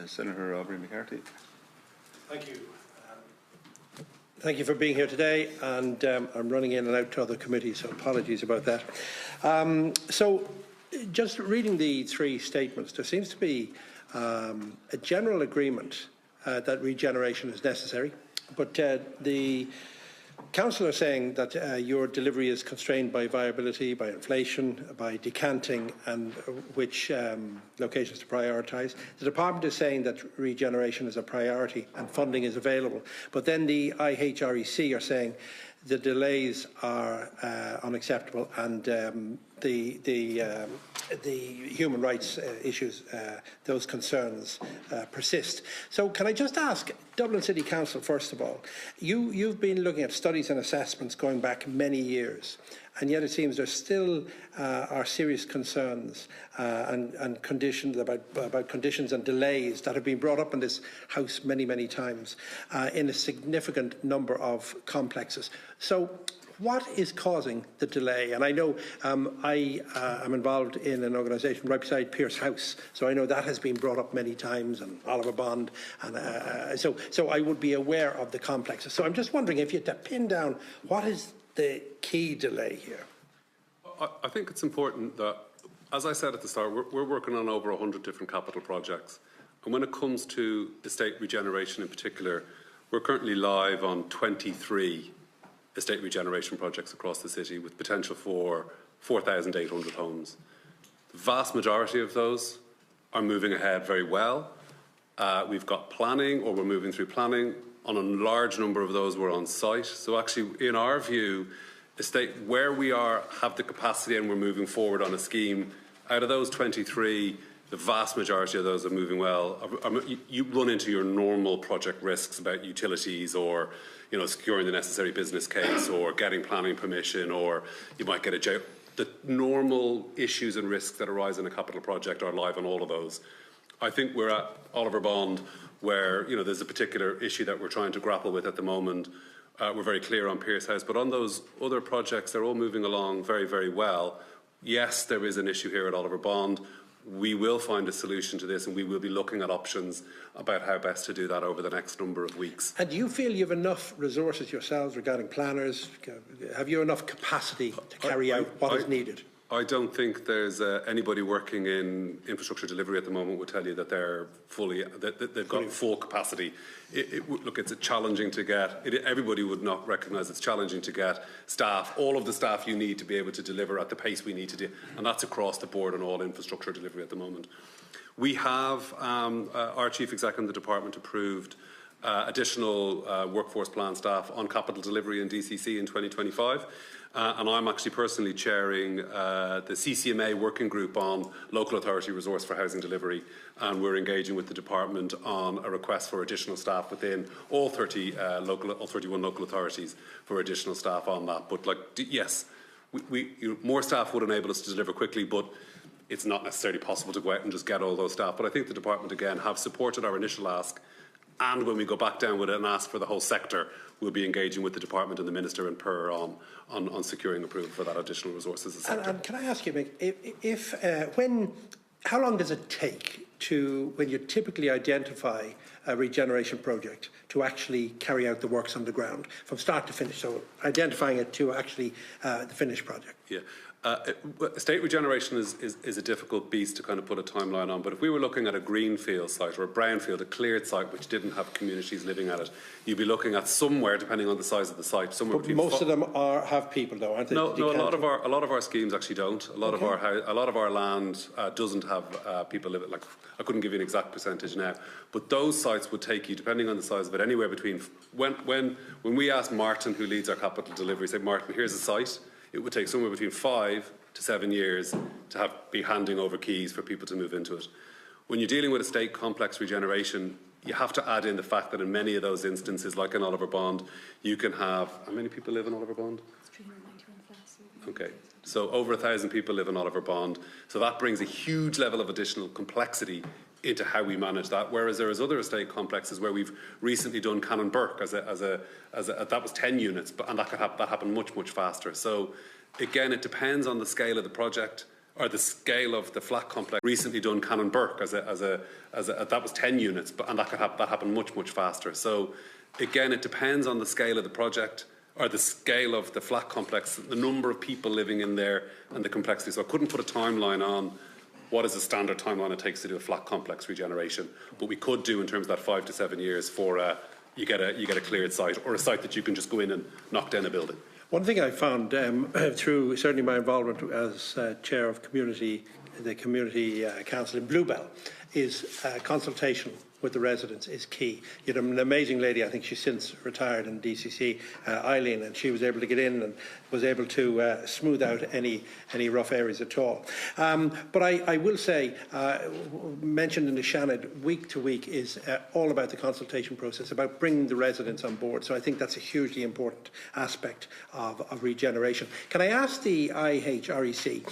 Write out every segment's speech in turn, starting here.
Senator Aubrey McCarthy. Thank you. Thank you for being here today, and I'm running in and out to other committees, so apologies about that. So, just reading the three statements, there seems to be a general agreement that regeneration is necessary, but the Council are saying that your delivery is constrained by viability, by inflation, by decanting, and which locations to prioritise. The Department is saying that regeneration is a priority and funding is available. But then the IHREC are saying the delays are unacceptable and the human rights issues, those concerns persist. So can I just ask, Dublin City Council, first of all, you've been looking at studies and assessments going back many years, and yet it seems there still are serious concerns and conditions about conditions and delays that have been brought up in this House many, many times in a significant number of complexes. So what is causing the delay? And I know I am involved in an organisation right beside Pierce House, so I know that has been brought up many times, and Oliver Bond, and so I would be aware of the complexes. So I'm just wondering if you had to pin down what is the key delay here. I think it's important that, as I said at the start, we're working on over 100 different capital projects, and when it comes to estate regeneration in particular, we're currently live on 23 estate regeneration projects across the city with potential for 4,800 homes. The vast majority of those are moving ahead very well. We've got planning, or we're moving through planning. On a large number of those, we're on site. So actually, in our view, estate where we have the capacity and we're moving forward on a scheme, out of those 23, the vast majority of those are moving well. You run into your normal project risks about utilities, or securing the necessary business case, or getting planning permission, or you might get the normal issues and risks that arise in a capital project are live on all of those. I think we're at Oliver Bond, where there's a particular issue that we're trying to grapple with at the moment. We're very clear on Pierce House, but on those other projects, they're all moving along very, very well. Yes, there is an issue here at Oliver Bond. We will find a solution to this, and we will be looking at options about how best to do that over the next number of weeks. And do you feel you have enough resources yourselves regarding planners? Have you enough capacity to carry out what is needed? I don't think there's anybody working in infrastructure delivery at the moment would tell you that they're they've got full capacity. Look, it's challenging to get. Everybody would not recognise it's challenging to get staff, all of the staff you need to be able to deliver at the pace we need to do, and that's across the board on all infrastructure delivery at the moment. We have our chief exec in the department approved additional workforce plan staff on capital delivery in DCC in 2025. And I'm actually personally chairing the CCMA working group on local authority resource for housing delivery, and we're engaging with the department on a request for additional staff within all 31 local authorities for additional staff on that. But yes, more staff would enable us to deliver quickly, but it's not necessarily possible to go out and just get all those staff. But I think the department again have supported our initial ask, and when we go back down with it and ask for the whole sector, we'll be engaging with the department and the minister and PER on securing approval for that additional resources. And can I ask you, Mick, how long does it take when you typically identify a regeneration project to actually carry out the works on the ground from start to finish? So identifying it to actually the finished project. Yeah. Estate regeneration is a difficult beast to kind of put a timeline on, but if we were looking at a greenfield site or a brownfield, a cleared site which didn't have communities living at it, you'd be looking at somewhere, depending on the size of the site, somewhere but between. Most of them have people, though, aren't they? No, a lot of our schemes actually don't. A lot of our land doesn't have people living. Like, I couldn't give you an exact percentage now, but those sites would take you, depending on the size of it, anywhere between. When we asked Martin, who leads our capital delivery, say, Martin, here's a site. It would take somewhere between 5 to 7 years to be handing over keys for people to move into it. When you're dealing with estate complex regeneration, you have to add in the fact that in many of those instances, like in Oliver Bond, you can have, how many people live in Oliver Bond? 391 flats. Okay, so over 1,000 people live in Oliver Bond. So that brings a huge level of additional complexity into how we manage that. Whereas there is other estate complexes where we've recently done Cannon Burke as that was 10 units, and that happened much faster. So again, it depends on the scale of the project or the scale of the flat complex recently done Cannon Burke that was 10 units, and that happened much faster. So again, it depends on the scale of the project or the scale of the flat complex, the number of people living in there, and the complexity. So I couldn't put a timeline on what is the standard timeline it takes to do a flat complex regeneration, but we could do in terms of that 5 to 7 years for you get a cleared site, or a site that you can just go in and knock down a building. One thing I found through certainly my involvement as chair of the community council in Bluebell is consultation with the residents is key. You had an amazing lady, I think she's since retired in DCC, Eileen, and she was able to get in and was able to smooth out any rough areas at all. But I will say, mentioned in the Seanad, week to week is all about the consultation process, about bringing the residents on board. So I think that's a hugely important aspect of regeneration. Can I ask the IHREC,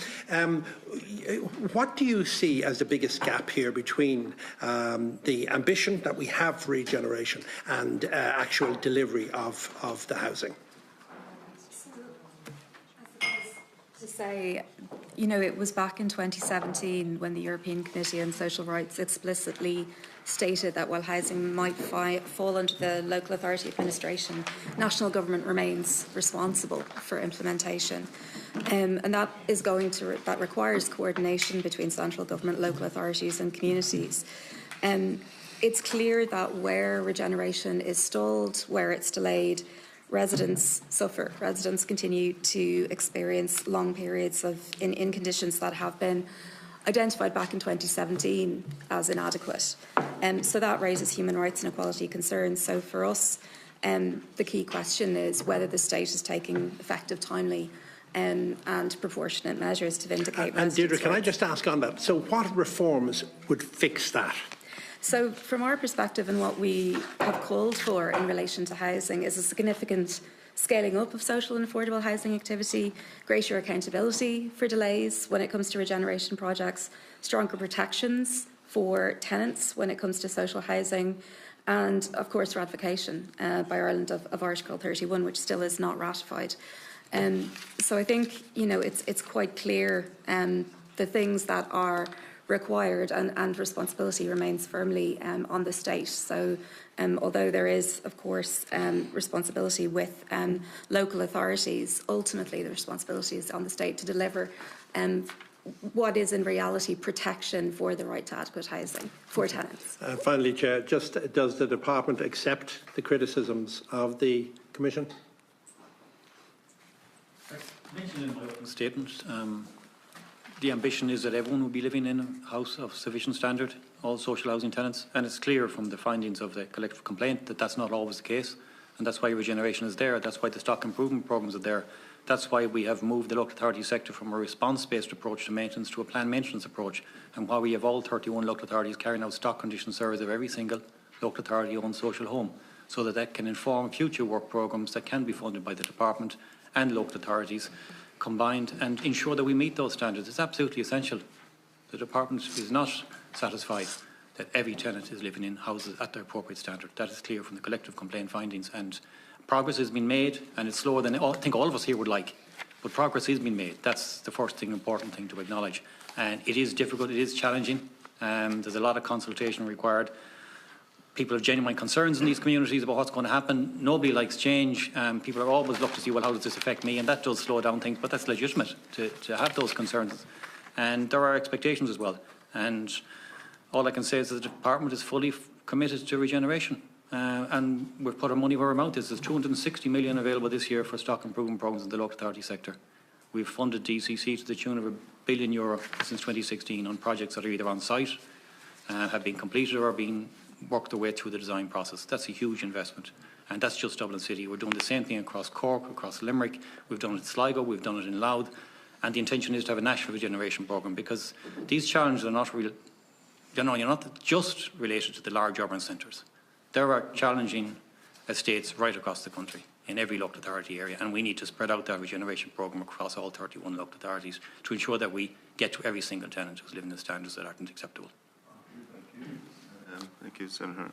what do you see as the biggest gap here between the ambition that we have for regeneration and actual delivery of the housing? To say, you know, it was back in 2017 when the European Committee on Social Rights explicitly stated that while housing might fall under the local authority administration, national government remains responsible for implementation. And that requires coordination between central government, local authorities and communities. It's clear that where regeneration is stalled, where it's delayed, residents suffer. Residents continue to experience long periods in conditions that have been identified back in 2017 as inadequate. So that raises human rights and equality concerns. So for us, the key question is whether the state is taking effective, timely and proportionate measures to vindicate residents' And Deirdre, can I rights. just ask on that? So what reforms would fix that? So from our perspective, and what we have called for in relation to housing is a significant scaling up of social and affordable housing activity, greater accountability for delays when it comes to regeneration projects, stronger protections for tenants when it comes to social housing, and of course ratification by Ireland of Article 31, which still is not ratified. So I think, you know, it's quite clear the things that are required and responsibility remains firmly on the state. So although there is, of course, responsibility with local authorities, ultimately the responsibility is on the state to deliver what is in reality protection for the right to adequate housing for tenants. Finally, Chair, just does the Department accept the criticisms of the Commission? I mentioned in my opening statement, the ambition is that everyone will be living in a house of sufficient standard, all social housing tenants, and it's clear from the findings of the collective complaint that that's not always the case, and that's why regeneration is there, that's why the stock improvement programmes are there, that's why we have moved the local authority sector from a response-based approach to maintenance to a planned maintenance approach, and why we have all 31 local authorities carrying out stock condition surveys of every single local authority-owned social home, so that that can inform future work programmes that can be funded by the Department and local authorities combined and ensure that we meet those standards. It's absolutely essential. The Department is not satisfied that every tenant is living in houses at their appropriate standard. That is clear from the collective complaint findings, and progress has been made, and it's slower than I think all of us here would like, but progress is being made. That's the first thing, important thing to acknowledge. And it is difficult, it is challenging, there's a lot of consultation required. People have genuine concerns in these communities about what's going to happen. Nobody likes change. People are always looking to see, well, how does this affect me? And that does slow down things, but that's legitimate to have those concerns. And there are expectations as well. And all I can say is that the Department is fully committed to regeneration. And we've put our money where our mouth is. There's 260 million available this year for stock improvement programmes in the local authority sector. We've funded DCC to the tune of €1 billion since 2016 on projects that are either on site, have been completed or are being work their way through the design process. That's a huge investment, and that's just Dublin City. We're doing the same thing across Cork, across Limerick. We've done it in Sligo, we've done it in Louth, and the intention is to have a national regeneration programme, because these challenges are not real. You're not just related to the large urban centres. There are challenging estates right across the country in every local authority area, and we need to spread out that regeneration programme across all 31 local authorities to ensure that we get to every single tenant who's living in standards that aren't acceptable. Thank you, Senator.